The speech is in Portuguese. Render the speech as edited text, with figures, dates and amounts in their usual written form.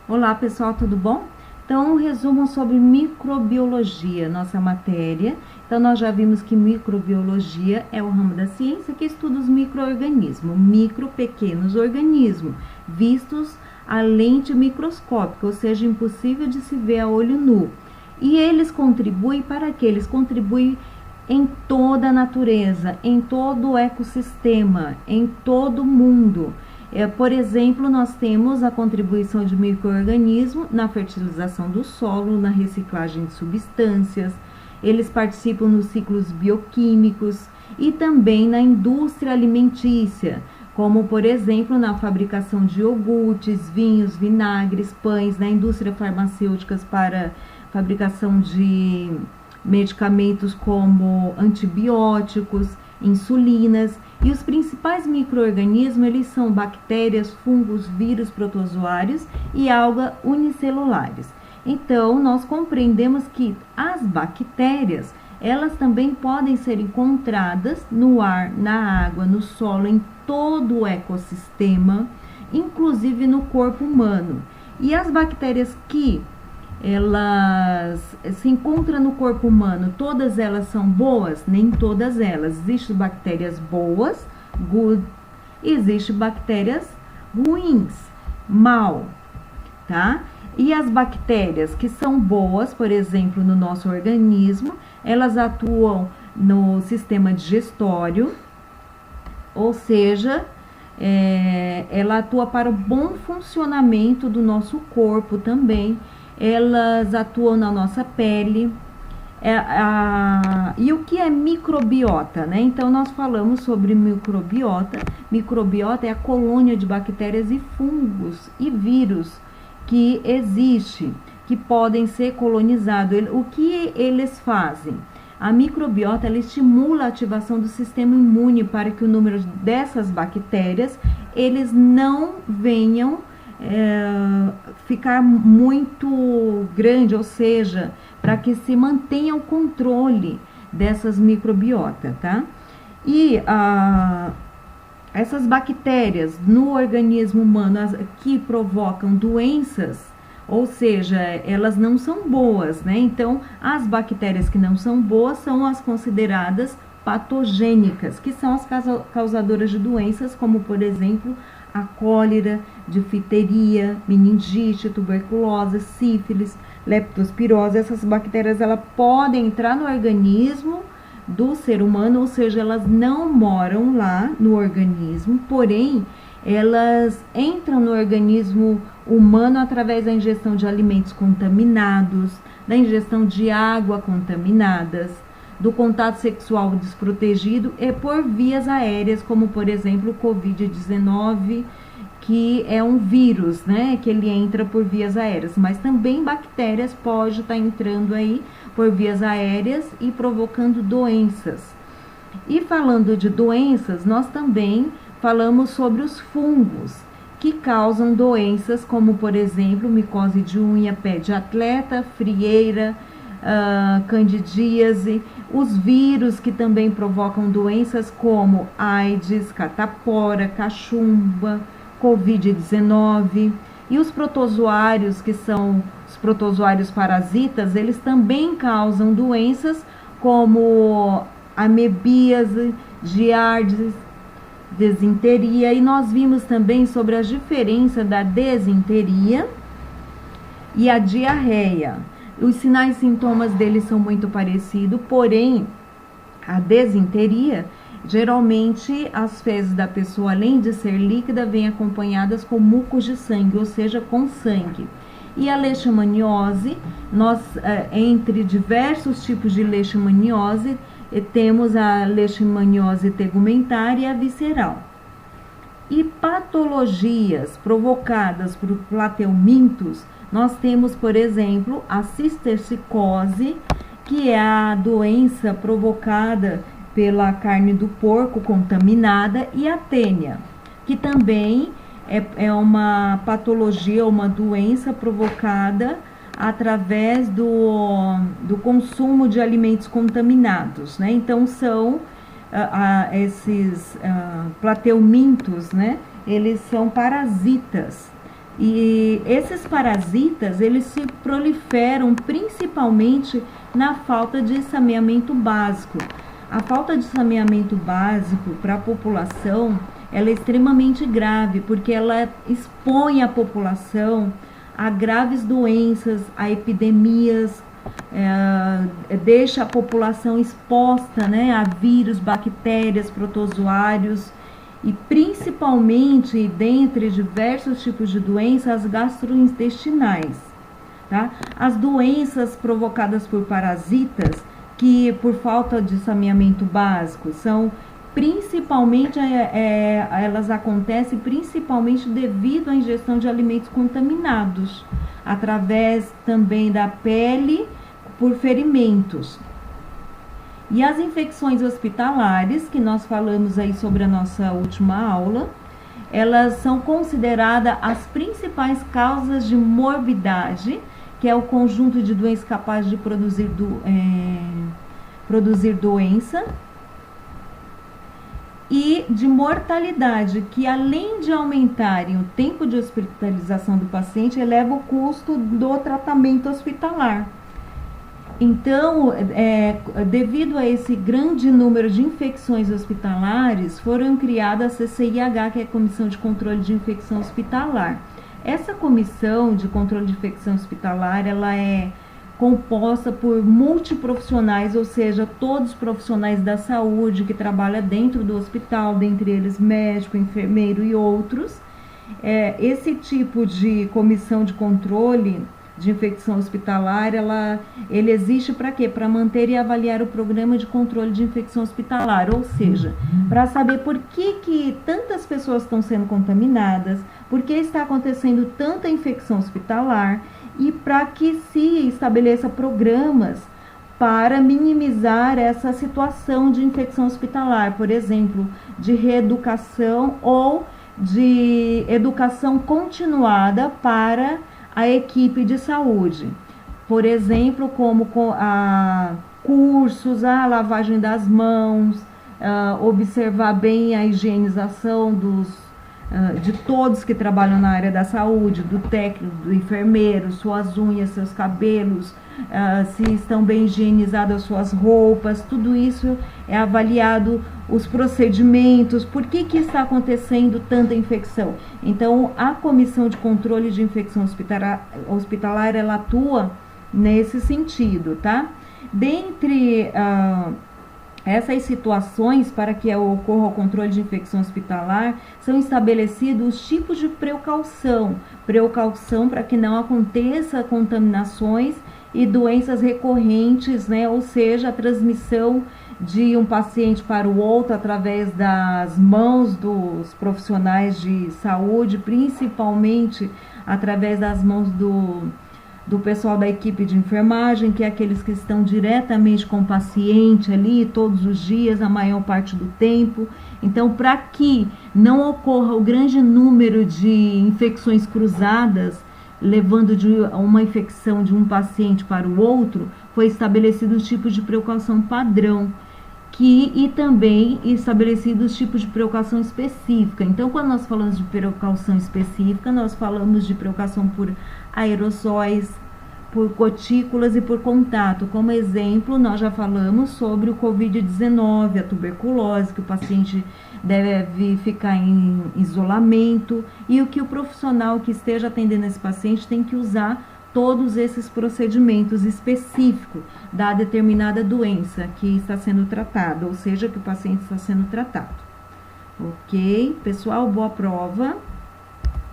Olá pessoal, tudo bom? Então, um resumo sobre microbiologia, nossa matéria. Então, nós já vimos que microbiologia é o ramo da ciência que estuda os micro-organismos, pequenos organismos, vistos à lente microscópica, ou seja, impossível de se ver a olho nu. E eles contribuem para quê? Eles contribuem em toda a natureza, em todo o ecossistema, em todo o mundo. Por exemplo, nós temos a contribuição de micro-organismos na fertilização do solo, na reciclagem de substâncias, eles participam nos ciclos bioquímicos e também na indústria alimentícia, como por exemplo na fabricação de iogurtes, vinhos, vinagres, pães, na indústria farmacêutica para fabricação de medicamentos como antibióticos, insulinas. E os principais micro-organismos, eles são bactérias, fungos, vírus, protozoários e algas unicelulares. Então, nós compreendemos que as bactérias, elas também podem ser encontradas no ar, na água, no solo, em todo o ecossistema, inclusive no corpo humano. E as bactérias que elas se encontram no corpo humano, todas elas são boas? Nem todas elas. Existem bactérias boas, good, e existem bactérias ruins, mal, tá? E as bactérias que são boas, por exemplo, no nosso organismo, elas atuam no sistema digestório, ou seja, ela atua para o bom funcionamento do nosso corpo também. Elas atuam na nossa pele. E o que é microbiota, né? Então, nós falamos sobre microbiota. Microbiota é a colônia de bactérias e fungos e vírus que existe, que podem ser colonizados. O que eles fazem? A microbiota, ela estimula a ativação do sistema imune para que o número dessas bactérias, eles não venham ficar muito grande, ou seja, para que se mantenha o controle dessas microbiotas, tá? E essas bactérias no organismo humano que provocam doenças, ou seja, elas não são boas, né? Então, as bactérias que não são boas são as consideradas patogênicas, que são as causadoras de doenças, como por exemplo, a cólera, difteria, meningite, tuberculose, sífilis, leptospirose. Essas bactérias, elas podem entrar no organismo do ser humano, ou seja, elas não moram lá no organismo, porém, elas entram no organismo humano através da ingestão de alimentos contaminados, da ingestão de água contaminadas, do contato sexual desprotegido e por vias aéreas, como por exemplo o Covid-19, que é um vírus, né, que ele entra por vias aéreas, mas também bactérias podem estar entrando aí por vias aéreas e provocando doenças. E falando de doenças, nós também falamos sobre os fungos, que causam doenças como por exemplo micose de unha, pé de atleta, frieira, candidíase, os vírus que também provocam doenças como AIDS, catapora, cachumba, Covid-19, e os protozoários, que são os protozoários parasitas, eles também causam doenças como amebíase, giardíase, desinteria. E nós vimos também sobre a diferença da desinteria e a diarreia. Os sinais e sintomas deles são muito parecidos, porém, a desinteria, geralmente as fezes da pessoa, além de ser líquida, vêm acompanhadas com mucos de sangue, ou seja, com sangue. E a leishmaniose, nós, entre diversos tipos de leishmaniose, temos a leishmaniose tegumentar e a visceral. E patologias provocadas por plateumintos, nós temos, por exemplo, a cistercicose, que é a doença provocada pela carne do porco contaminada, e a tênia, que também é uma patologia, uma doença provocada através do consumo de alimentos contaminados, né? Então, são esses plateumintos, né? Eles são parasitas E esses parasitas, eles se proliferam principalmente na falta de saneamento básico. A falta de saneamento básico para a população, ela é extremamente grave, porque ela expõe a população a graves doenças, a epidemias, deixa a população exposta, né, a vírus, bactérias, protozoários, e principalmente, dentre diversos tipos de doenças, as gastrointestinais. Tá? As doenças provocadas por parasitas, que por falta de saneamento básico, são principalmente, elas acontecem principalmente devido à ingestão de alimentos contaminados, através também da pele, por ferimentos. E as infecções hospitalares, que nós falamos aí sobre a nossa última aula, elas são consideradas as principais causas de morbidade, que é o conjunto de doenças capazes de produzir doença, e de mortalidade, que além de aumentarem o tempo de hospitalização do paciente, eleva o custo do tratamento hospitalar. Então, devido a esse grande número de infecções hospitalares, foram criadas a CCIH, que é a Comissão de Controle de Infecção Hospitalar. Essa comissão de controle de infecção hospitalar, ela é composta por multiprofissionais, ou seja, todos os profissionais da saúde que trabalham dentro do hospital, dentre eles médico, enfermeiro e outros. Esse tipo de comissão de controle de infecção hospitalar, ele existe para quê? Para manter e avaliar o programa de controle de infecção hospitalar, ou seja, para saber por que tantas pessoas estão sendo contaminadas, por que está acontecendo tanta infecção hospitalar, e para que se estabeleça programas para minimizar essa situação de infecção hospitalar, por exemplo, de reeducação ou de educação continuada para a equipe de saúde. Por exemplo, como cursos, a lavagem das mãos, observar bem a higienização de todos que trabalham na área da saúde, do técnico, do enfermeiro, suas unhas, seus cabelos, se estão bem higienizadas as suas roupas, tudo isso é avaliado, os procedimentos, por que está acontecendo tanta infecção. Então, a Comissão de Controle de Infecção Hospitalar, ela atua nesse sentido, tá? Dentre essas situações, para que ocorra o controle de infecção hospitalar, são estabelecidos os tipos de precaução para que não aconteça contaminações e doenças recorrentes, né? Ou seja, a transmissão de um paciente para o outro através das mãos dos profissionais de saúde, principalmente através das mãos do pessoal da equipe de enfermagem, que é aqueles que estão diretamente com o paciente ali todos os dias, a maior parte do tempo. Então, para que não ocorra o grande número de infecções cruzadas, levando de uma infecção de um paciente para o outro, foi estabelecido os tipos de precaução padrão, e também estabelecidos os tipos de precaução específica. Então, quando nós falamos de precaução específica, nós falamos de precaução por aerossóis, por gotículas e por contato. Como exemplo, nós já falamos sobre o Covid-19, a tuberculose, que o paciente deve ficar em isolamento, e o que o profissional que esteja atendendo esse paciente tem que usar todos esses procedimentos específicos da determinada doença que está sendo tratada, ou seja, que o paciente está sendo tratado. Ok? Pessoal, boa prova!